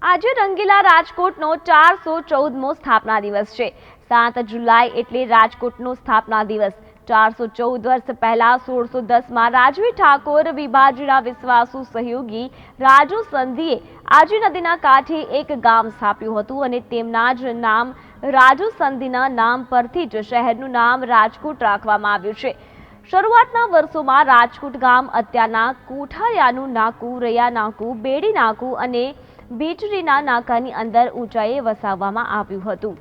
આજે રંગીલા રાજકોટનો 414મો સ્થાપના દિવસ છે। 7 જુલાઈ એટલે રાજકોટનો સ્થાપના દિવસ। 414 વર્ષ પહેલા 1610માં રાજવી ઠાકોર વિભાજીના વિશ્વાસુ સહયોગી રાજુ સંધિએ આજી નદીના કાંઠે એક ગામ સ્થાપ્યું હતું અને તેમના જ નામ રાજુ સંધિના નામ પરથી જ શહેરનું નામ રાજકોટ રાખવામાં આવ્યું છે। શરૂઆતના વર્ષોમાં રાજકોટ ગામ અત્યારના કોઠારિયાનું નાકું, રૈયા નાકું, બેડી નાકું અને બીટરીના નાકાની અંદર ઊંચાઈએ વસાવવામાં આવ્યું હતું।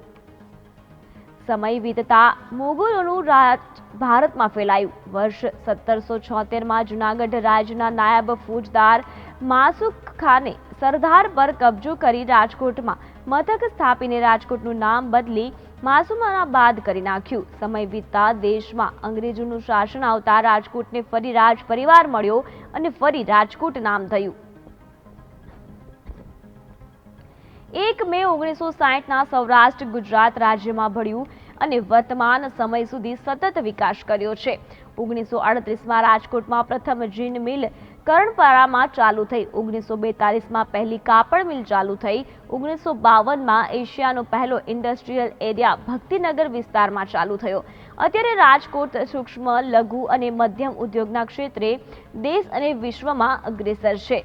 સમય વીતતા મોગલોનું રાજ ભારતમાં ફેલાયું। વર્ષ 1776માં જૂનાગઢ રાજ્યના નાયબ ફૌજદાર માસુક ખાને સરદાર પર કબજો કરી રાજકોટમાં મથક સ્થાપીને રાજકોટનું નામ બદલી માસુમાબાદ કરી નાખ્યું। સમય વીતતા દેશમાં અંગ્રેજોનું શાસન આવતા રાજકોટને ફરી રાજ પરિવાર મળ્યો અને ફરી રાજકોટ નામ થયું। 1 મે 1960ના સૌરાષ્ટ્ર ગુજરાત રાજ્યમાં ભળ્યું અને વર્તમાન સમય સુધી સતત વિકાસ કર્યો છે। 1938માં રાજકોટમાં પ્રથમ જીન મિલ કરણપરામાં ચાલુ થઈ। 1942માં પહેલી કાપડ મિલ ચાલુ થઈ। 1952માં એશિયાનો પહેલો ઇન્ડસ્ટ્રીયલ એરિયા ભક્તિનગર વિસ્તારમાં ચાલુ થયો। અત્યારે રાજકોટ સૂક્ષ્મ, લઘુ અને મધ્યમ ઉદ્યોગના ક્ષેત્રે દેશ અને વિશ્વમાં અગ્રેસર છે।